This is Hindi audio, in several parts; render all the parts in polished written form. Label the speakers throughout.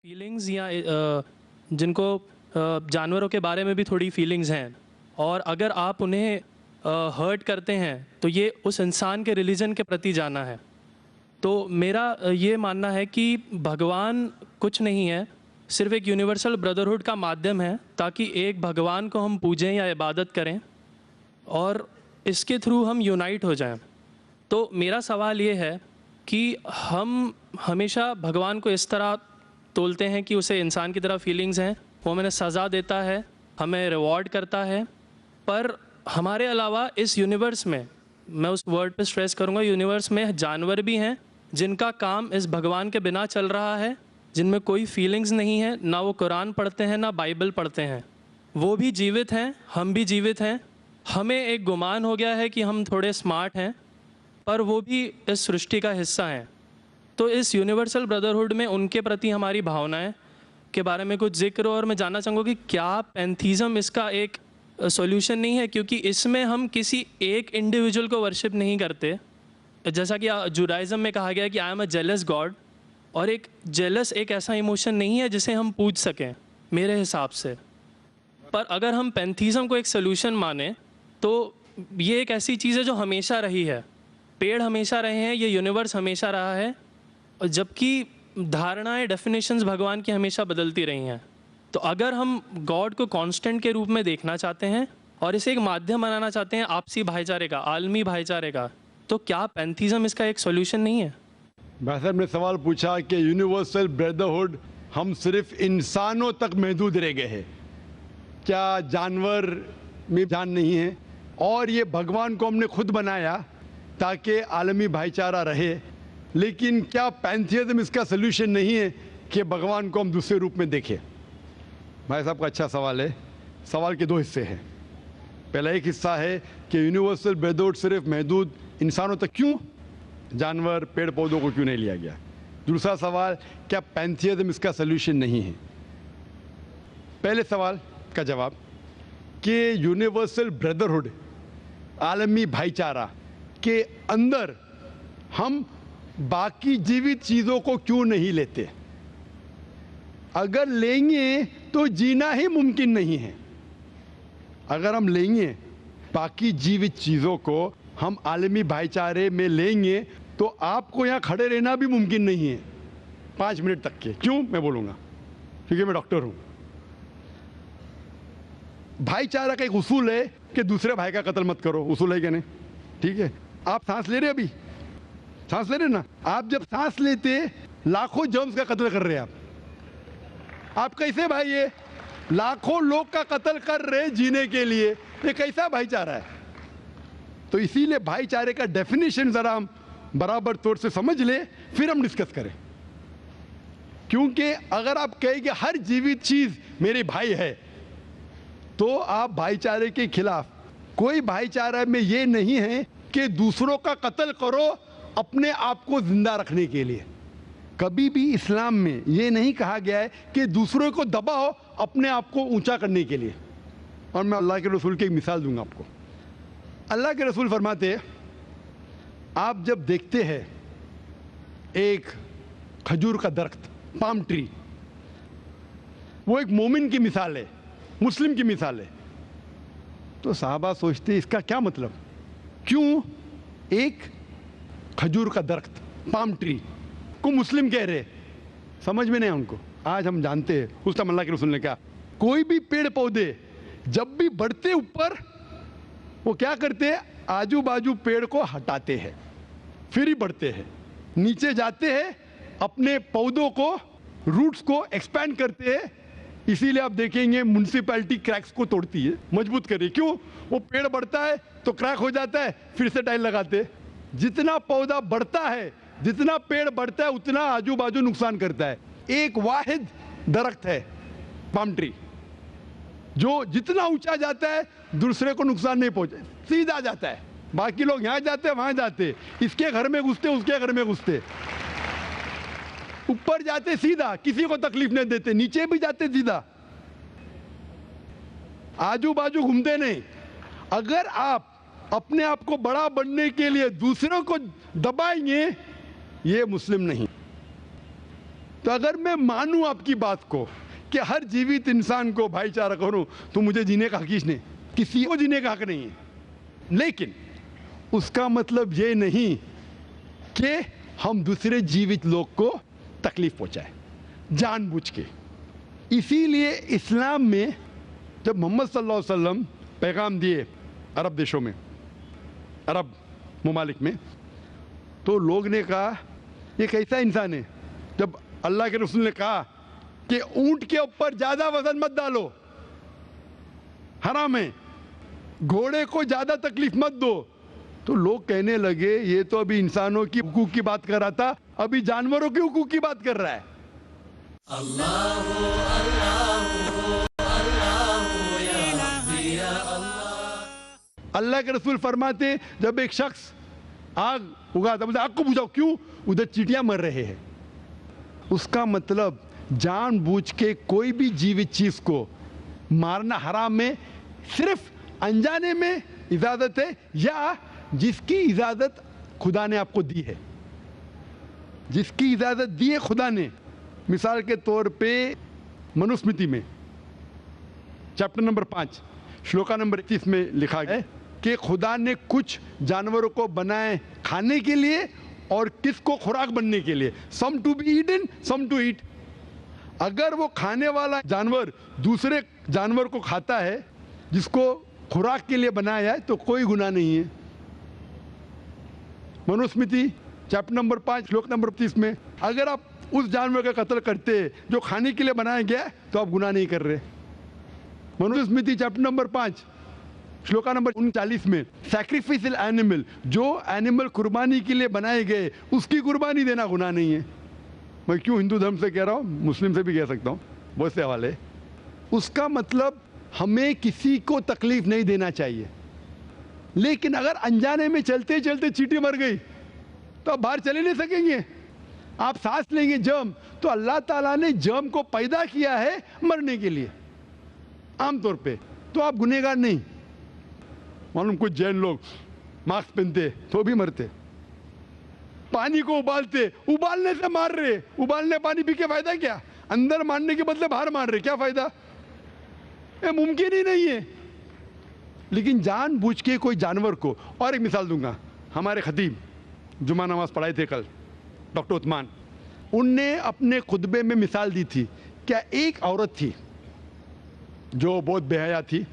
Speaker 1: फीलिंग्स या जिनको जानवरों के बारे में भी थोड़ी फीलिंग्स हैं, और अगर आप उन्हें हर्ट करते हैं तो ये उस इंसान के रिलीजन के प्रति जाना है। तो मेरा ये मानना है कि भगवान कुछ नहीं है, सिर्फ एक यूनिवर्सल ब्रदरहुड का माध्यम है ताकि एक भगवान को हम पूजें या इबादत करें और इसके थ्रू हम यूनाइट हो जाएं। तो मेरा सवाल ये है कि हम हमेशा भगवान को इस तरह तोलते हैं कि उसे इंसान की तरह फीलिंग्स हैं, वो हमें सज़ा देता है, हमें रिवॉर्ड करता है, पर हमारे अलावा इस यूनिवर्स में, मैं उस वर्ड पे स्ट्रेस करूँगा, यूनिवर्स में जानवर भी हैं जिनका काम इस भगवान के बिना चल रहा है, जिनमें कोई फीलिंग्स नहीं है, ना वो कुरान पढ़ते हैं ना बाइबल पढ़ते हैं। वो भी जीवित हैं, हम भी जीवित हैं। हमें एक गुमान हो गया है कि हम थोड़े स्मार्ट हैं, पर वो भी इस सृष्टि का हिस्सा हैं। तो इस यूनिवर्सल ब्रदरहुड में उनके प्रति हमारी भावनाएं के बारे में कुछ जिक्र, और मैं जानना चाहूँगा कि क्या पैंथीज़म इसका एक सॉल्यूशन नहीं है, क्योंकि इसमें हम किसी एक इंडिविजुअल को वर्शिप नहीं करते। जैसा कि जुडाइज़म में कहा गया है कि I am a jealous God, और एक जेलस एक ऐसा इमोशन नहीं है जिसे हम पूज सकें मेरे हिसाब से। पर अगर हम पैंथीज़म को एक सोल्यूशन माने तो ये एक ऐसी चीज़ है जो हमेशा रही है, पेड़ हमेशा रहे हैं, ये यूनिवर्स हमेशा रहा है, और जबकि धारणाएं, डेफिनेशंस भगवान की हमेशा बदलती रही हैं। तो अगर हम गॉड को कांस्टेंट के रूप में देखना चाहते हैं और इसे एक माध्यम बनाना चाहते हैं आपसी भाईचारे का, आलमी भाईचारे का, तो क्या पैंथीज़म इसका एक सॉल्यूशन नहीं है?
Speaker 2: भाई साहब ने सवाल पूछा कि यूनिवर्सल ब्रदरहुड हम सिर्फ इंसानों तक महदूद रह गए हैं, क्या जानवर में जान नहीं है? और ये भगवान को हमने खुद बनाया ताकि आलमी भाईचारा रहे, लेकिन क्या पैंथीज़म इसका सलूशन नहीं है कि भगवान को हम दूसरे रूप में देखें? भाई साहब का अच्छा सवाल है। सवाल के दो हिस्से हैं। पहला एक हिस्सा है कि यूनिवर्सल ब्रदरहुड सिर्फ महदूद इंसानों तक क्यों, जानवर पेड़ पौधों को क्यों नहीं लिया गया? दूसरा सवाल, क्या पैंथीज़म इसका सलूशन नहीं है? पहले सवाल का जवाब कि यूनिवर्सल ब्रदरहुड, आलमी भाईचारा के अंदर हम बाकी जीवित चीज़ों को क्यों नहीं लेते? अगर लेंगे तो जीना ही मुमकिन नहीं है। अगर हम लेंगे बाकी जीवित चीज़ों को, हम आलमी भाईचारे में लेंगे, तो आपको यहाँ खड़े रहना भी मुमकिन नहीं है 5 मिनट तक के। क्यों? मैं बोलूँगा, क्योंकि मैं डॉक्टर हूँ। भाईचारा का एक उसूल है कि दूसरे भाई का कत्ल मत करो, उसूल है क्या नहीं? ठीक है, आप सांस ले रहे, अभी सांस ले रहे ना, आप जब सांस लेते लाखों जर्म्स का कत्ल कर रहे हैं आप कैसे भाई? ये लाखों लोग का कत्ल कर रहे जीने के लिए, ये कैसा भाईचारा है? तो इसीलिए भाईचारे का डेफिनेशन जरा हम बराबर तौर से समझ ले, फिर हम डिस्कस करें। क्योंकि अगर आप कहेंगे हर जीवित चीज मेरे भाई है, तो आप भाईचारे के खिलाफ। कोई भाईचारा में ये नहीं है कि दूसरों का कत्ल करो अपने आप को जिंदा रखने के लिए। कभी भी इस्लाम में ये नहीं कहा गया है कि दूसरों को दबाओ अपने आप को ऊंचा करने के लिए। और मैं अल्लाह के रसूल की एक मिसाल दूंगा आपको। अल्लाह के रसूल फरमाते हैं, आप जब देखते हैं एक खजूर का दरख्त, पाम ट्री, वो एक मोमिन की मिसाल है, मुस्लिम की मिसाल है, तो साहबा सोचते इसका क्या मतलब? क्यों एक खजूर का दरख्त, पाम ट्री को मुस्लिम कह रहे? समझ में नहीं उनको। आज हम जानते हैं, उस टाइम अल्लाह के रसूल ने कहा, कोई भी पेड़ पौधे जब भी बढ़ते ऊपर, वो क्या करते हैं? आजू बाजू पेड़ को हटाते हैं, फिर ही बढ़ते हैं। नीचे जाते हैं, अपने पौधों को, रूट्स को एक्सपैंड करते हैं। इसीलिए आप देखेंगे म्युनिसिपैलिटी क्रैक्स को तोड़ती है, मजबूत करे। क्यों? वो पेड़ बढ़ता है तो क्रैक हो जाता है, फिर से टाइल लगाते हैं। जितना पौधा बढ़ता है, जितना पेड़ बढ़ता है, उतना आजू बाजू नुकसान करता है। एक वाहिद दरख्त है पाम ट्री, जो जितना ऊंचा जाता है दूसरे को नुकसान नहीं पहुंचे, सीधा जाता है। बाकी लोग यहां जाते वहां जाते, इसके घर में घुसते उसके घर में घुसते, ऊपर जाते सीधा, किसी को तकलीफ नहीं देते, नीचे भी जाते सीधा, आजू बाजू घूमते नहीं। अगर आप अपने आप को बड़ा बनने के लिए दूसरों को दबाएंगे, ये मुस्लिम नहीं। तो अगर मैं मानूं आपकी बात को कि हर जीवित इंसान को भाईचारा करूं, तो मुझे जीने का हक ही नहीं, किसी को जीने का हक नहीं है। लेकिन उसका मतलब ये नहीं कि हम दूसरे जीवित लोग को तकलीफ पहुंचाए जानबूझ के। इसीलिए इस्लाम में जब मोहम्मद सल्लल्लाहु अलैहि वसल्लम पैगाम दिए अरब देशों में, अरब ममालिक में, तो लोग ने कहा ये कैसा इंसान है। जब अल्लाह के रसूल ने कहा कि ऊंट के ऊपर ज्यादा वजन मत डालो, हराम है, घोड़े को ज्यादा तकलीफ मत दो, तो लोग कहने लगे ये तो अभी इंसानों की हुकूक की बात कर रहा था, अभी जानवरों के हुकूक की बात कर रहा है। अल्लाह के रसूल फरमाते जब एक शख्स आग उगाता, बोलते आग को बुझाओ, क्यों? उधर चींटियां मर रहे हैं। उसका मतलब जानबूझ के कोई भी जीवित चीज को मारना हराम है, सिर्फ अनजाने में इजाजत है या जिसकी इजाजत खुदा ने आपको दी है, जिसकी इजाजत दी है खुदा ने। मिसाल के तौर पे मनुस्मृति में चैप्टर नंबर 5 श्लोका नंबर 31 में लिखा है कि खुदा ने कुछ जानवरों को बनाए खाने के लिए और किसको खुराक बनने के लिए, some to be eaten some to eat. अगर वो खाने वाला जानवर दूसरे जानवर को खाता है जिसको खुराक के लिए बनाया है, तो कोई गुनाह नहीं है। मनुस्मृति चैप्टर नंबर 5 श्लोक नंबर 30 में अगर आप उस जानवर का कत्ल करते जो खाने के लिए बनाया गया, तो आप गुनाह नहीं कर रहे। Manusmriti chapter number 5 shloka number 39 में सैक्रिफिशियल एनिमल, जो एनिमल कुर्बानी के लिए बनाए गए, उसकी कुर्बानी देना गुनाह नहीं है। मैं क्यों हिंदू धर्म से कह रहा हूँ, मुस्लिम से भी कह सकता हूँ, बहुत से हवाले। उसका मतलब हमें किसी को तकलीफ नहीं देना चाहिए। लेकिन अगर अनजाने में चलते चलते चींटी मर गई तो आप बाहर चले नहीं सकेंगे, आप सांस लेंगे जर्म, तो अल्लाह ताला ने जर्म को पैदा किया है मरने के लिए आमतौर पे, तो आप गुनहगार नहीं। मालूम कुछ जैन लोग मास्क पहनते तो भी मरते, पानी को उबालते, उबालने से मार रहे, उबालने पानी पी के फायदा क्या? अंदर मारने के बदले बाहर मार रहे, क्या फायदा? ये मुमकिन ही नहीं है। लेकिन जानबूझ के कोई जानवर को, और एक मिसाल दूंगा, हमारे खतीब जुमा नमाज पढ़ाए थे कल, डॉक्टर उस्मान, उनने अपने खुतबे में मिसाल दी थी। क्या एक औरत थी जो बहुत बेहया थी,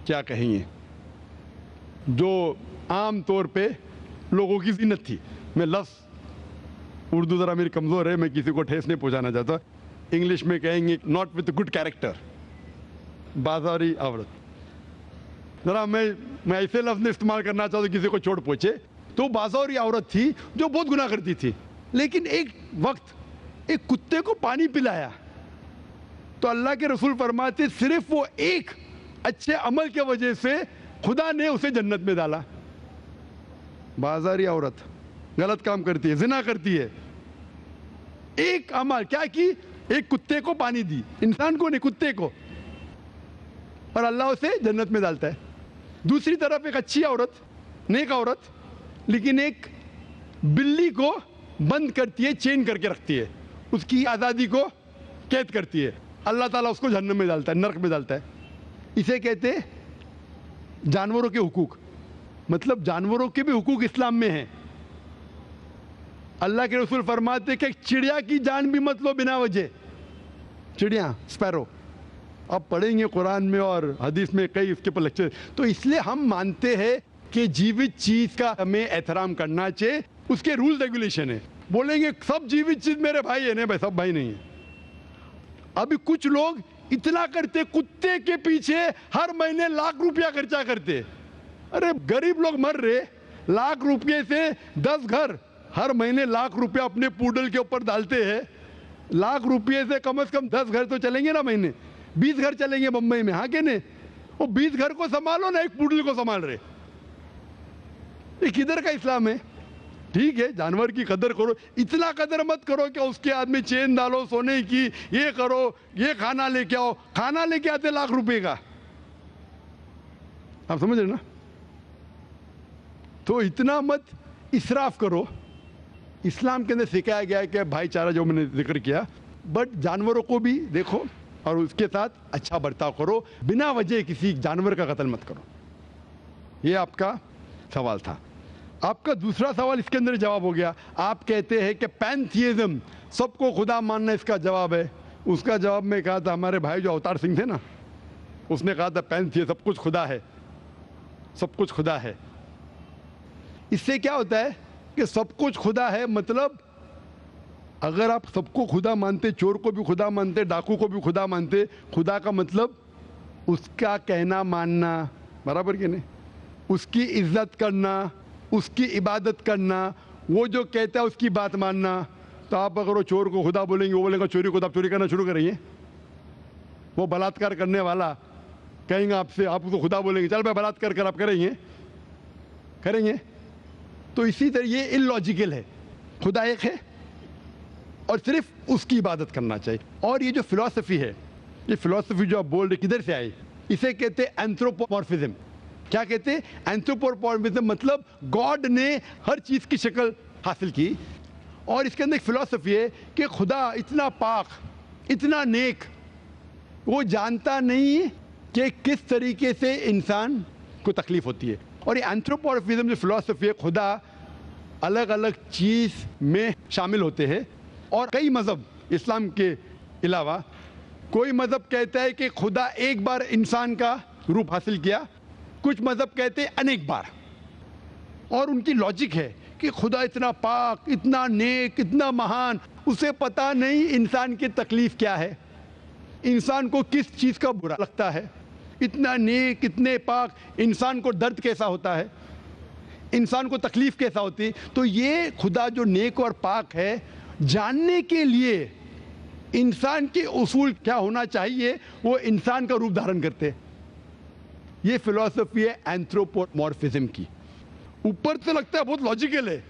Speaker 2: क्या कहेंगे, जो आम तौर पे लोगों की जीनत थी। मैं लफ्ज़ उर्दू ज़रा मेरी कमज़ोर है, मैं किसी को ठेस नहीं पहुंचाना चाहता। इंग्लिश में कहेंगे नॉट विथ गुड कैरेक्टर, बाजारी औरत। ज़रा मैं ऐसे लफ्ज़ नहीं इस्तेमाल करना चाहता किसी को चोट पहुंचे। तो बाजारी औरत थी जो बहुत गुनाह करती थी, लेकिन एक वक्त एक कुत्ते को पानी पिलाया तो अल्लाह के रसूल फरमाते सिर्फ वो एक अच्छे अमल के वजह से खुदा ने उसे जन्नत में डाला। बाजारी औरत गलत काम करती है, जिना करती है, एक अमल क्या की, एक कुत्ते को पानी दी, इंसान को नहीं कुत्ते को, और अल्लाह उसे जन्नत में डालता है। दूसरी तरफ एक अच्छी औरत, नेक औरत, लेकिन एक बिल्ली को बंद करती है, चेन करके रखती है, उसकी आज़ादी को कैद करती है, अल्लाह ताला उसको जहन्नम में डालता है, नरक में डालता है। इसे कहते हैं जानवरों के हुकूक। मतलब जानवरों के भी हुकूक इस्लाम में हैं। अल्लाह के रसूल फरमाते कि चिड़िया की जान भी मत लो बिना वजह। चिड़िया, स्पैरो, अब पढ़ेंगे कुरान में और हदीस में कई इसके पर लेक्चर। तो इसलिए हम मानते हैं कि जीवित चीज का हमें एहतराम करना चाहिए, उसके रूल रेगुलेशन है। बोलेंगे सब जीवित चीज मेरे भाई है, नहीं भाई, सब भाई नहीं है। अभी कुछ लोग इतना करते, कुत्ते के पीछे हर महीने लाख रुपया खर्चा करते। अरे गरीब लोग मर रहे, लाख रुपये से 10 घर हर महीने लाख रुपया अपने पूडल के ऊपर डालते हैं। लाख रुपये से कम 10 घर तो चलेंगे ना महीने, 20 घर चलेंगे मुंबई में, हाँ के नहीं? वो 20 घर को संभालो ना, एक पूडल को संभाल रहे। ये किधर का इस्लाम है? ठीक है, जानवर की कदर करो, इतना कदर मत करो कि उसके हाथ में चेन डालो सोने की, ये करो, ये खाना लेके आओ। खाना लेके आते लाख रुपए का, आप समझ रहे ना? तो इतना मत इसराफ करो। इस्लाम के अंदर सिखाया गया है कि भाईचारा जो मैंने जिक्र किया, बट जानवरों को भी देखो और उसके साथ अच्छा बर्ताव करो, बिना वजह किसी जानवर का कत्ल मत करो। ये आपका सवाल था। आपका दूसरा सवाल इसके अंदर जवाब हो गया। आप कहते हैं कि पैंथियज्म, सबको खुदा मानना इसका जवाब है। उसका जवाब में कहा था, हमारे भाई जो अवतार सिंह थे ना, उसने कहा था पैंथियज्म सब कुछ खुदा है, सब कुछ खुदा है। इससे क्या होता है कि सब कुछ खुदा है, मतलब अगर आप सबको खुदा मानते, चोर को भी खुदा मानते, डाकू को भी खुदा मानते, खुदा का मतलब उसका कहना मानना, बराबर कि नहीं, उसकी इज्जत करना, उसकी इबादत करना, वो जो कहता है उसकी बात मानना। तो आप अगर वो चोर को खुदा बोलेंगे, वो बोलेगा चोरी को, तो आप चोरी करना शुरू करेंगे। वो बलात्कार करने वाला कहेंगे आपसे, आप उसको खुदा बोलेंगे, चल मैं बलात्कार कर, आप करेंगे। तो इसी तरह ये इलॉजिकल है। खुदा एक है और सिर्फ उसकी इबादत करना चाहिए। और ये जो फिलॉसफी है, ये फिलॉसफी जो आप बोल रहे किधर से आई, इसे कहते हैं एंथ्रोपोमॉर्फिज्म। क्या कहते हैं? एंथ्रोपोमॉर्फिज्म, मतलब गॉड ने हर चीज की शक्ल हासिल की। और इसके अंदर एक फिलॉसफी है कि खुदा इतना पाक, इतना नेक, वो जानता नहीं कि किस तरीके से इंसान को तकलीफ होती है। और ये एंथ्रोपोमॉर्फिज्म जो फिलॉसफी है, खुदा अलग अलग चीज में शामिल होते हैं। और कई मजहब, इस्लाम के अलावा कोई मजहब कहता है कि खुदा एक बार इंसान का रूप हासिल किया, कुछ मजहब कहते हैं अनेक बार। और उनकी लॉजिक है कि खुदा इतना पाक, इतना नेक, इतना महान, उसे पता नहीं इंसान की तकलीफ क्या है, इंसान को किस चीज का बुरा लगता है। इतना नेक, इतने पाक, इंसान को दर्द कैसा होता है, इंसान को तकलीफ कैसा होती है। तो ये खुदा जो नेक और पाक है, जानने के लिए इंसान के उसूल क्या होना चाहिए, वो इंसान का रूप धारण करते हैं। ये फिलॉसफी है एंथ्रोपोमॉर्फिज्म की। ऊपर से लगता है बहुत लॉजिकल है,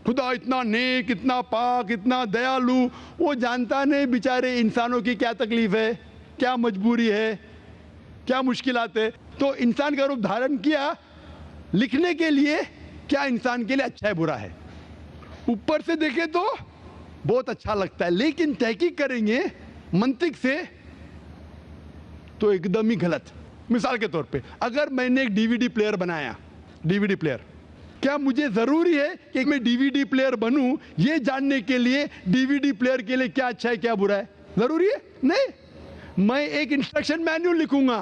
Speaker 2: खुदा इतना नेक, इतना पाक, इतना दयालु, वो जानता नहीं बेचारे इंसानों की क्या तकलीफ है, क्या मजबूरी है, क्या मुश्किलात है। तो इंसान का रूप धारण किया लिखने के लिए, क्या इंसान के लिए अच्छा है बुरा है। ऊपर से देखे तो बहुत अच्छा लगता है, लेकिन तहकीक करेंगे मंतिक से तो एकदम ही गलत। मिसाल के तौर पे, अगर मैंने एक डीवीडी प्लेयर बनाया, डीवीडी प्लेयर, क्या मुझे जरूरी है कि मैं डीवीडी प्लेयर बनूं ये जानने के लिए डीवीडी प्लेयर के लिए क्या अच्छा है क्या बुरा है? जरूरी है? नहीं। मैं एक इंस्ट्रक्शन मैन्युअल लिखूंगा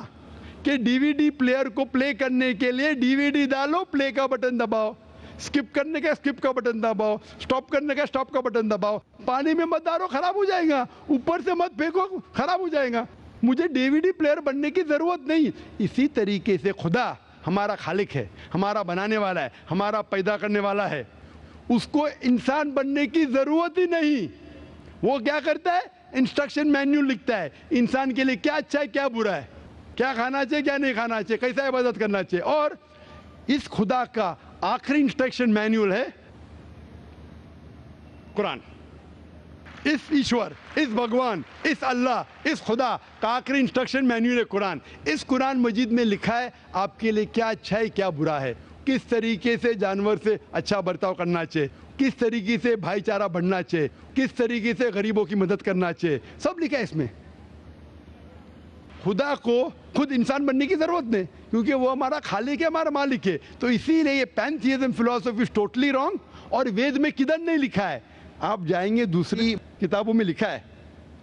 Speaker 2: कि डीवीडी प्लेयर को प्ले करने के लिए डीवीडी डालो, प्ले का बटन दबाओ, स्किप करने का स्किप का बटन दबाओ, स्टॉप करने का स्टॉप का बटन दबाओ। पानी में मत डालो, खराब हो जाएगा, ऊपर से मत फेंको, खराब हो जाएगा। मुझे डीवीडी प्लेयर बनने की जरूरत नहीं। इसी तरीके से खुदा हमारा खालिक है, हमारा बनाने वाला है, हमारा पैदा करने वाला है, उसको इंसान बनने की जरूरत ही नहीं। वो क्या करता है? इंस्ट्रक्शन मैन्युअल लिखता है, इंसान के लिए क्या अच्छा है क्या बुरा है, क्या खाना चाहिए क्या नहीं खाना चाहिए, कैसा इबादत करना चाहिए। और इस खुदा का आखिरी इंस्ट्रक्शन मैन्युअल है कुरान। इस ईश्वर, इस भगवान, इस अल्लाह, इस खुदा का आखिरी इंस्ट्रक्शन मैन्युअल है कुरान। इस कुरान मजीद में लिखा है आपके लिए क्या अच्छा है क्या बुरा है, किस तरीके से जानवर से अच्छा बर्ताव करना चाहिए, किस तरीके से भाईचारा बढ़ना चाहिए, किस तरीके से गरीबों की मदद करना चाहिए, सब लिखा है इसमें। खुदा को खुद इंसान बनने की जरूरत नहीं, क्योंकि वो हमारा खालिक है, हमारा मालिक है। तो इसीलिए ये पैंथियज्म फिलॉसफी इज टोटली रॉन्ग। और वेद में किधर नहीं लिखा है, आप जाएंगे दूसरी किताबों में लिखा है,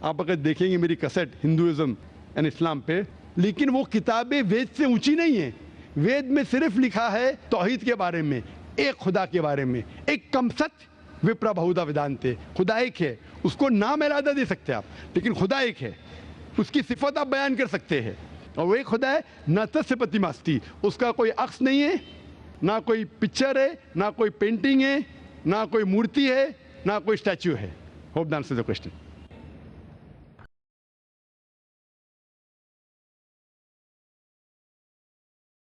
Speaker 2: आप अगर देखेंगे मेरी कैसेट हिंदुइज्म एंड इस्लाम पे, लेकिन वो किताबें वेद से ऊंची नहीं है। वेद में सिर्फ लिखा है तौहीद के बारे में, एक खुदा के बारे में, एक कम सत्य विप्रा बहुधा वेदांते, खुदा एक है, उसको नाम इरादा दे सकते हैं आप, लेकिन खुदा एक है, उसकी सिफत आप बयान कर सकते हैं। और वो एक खुदा है न तस्य प्रतिमास्ति, उसका कोई अक्स नहीं है, ना कोई पिक्चर है, ना कोई पेंटिंग है, ना कोई मूर्ति है, ना कोई स्टैच्यू है। Hope that answers the question.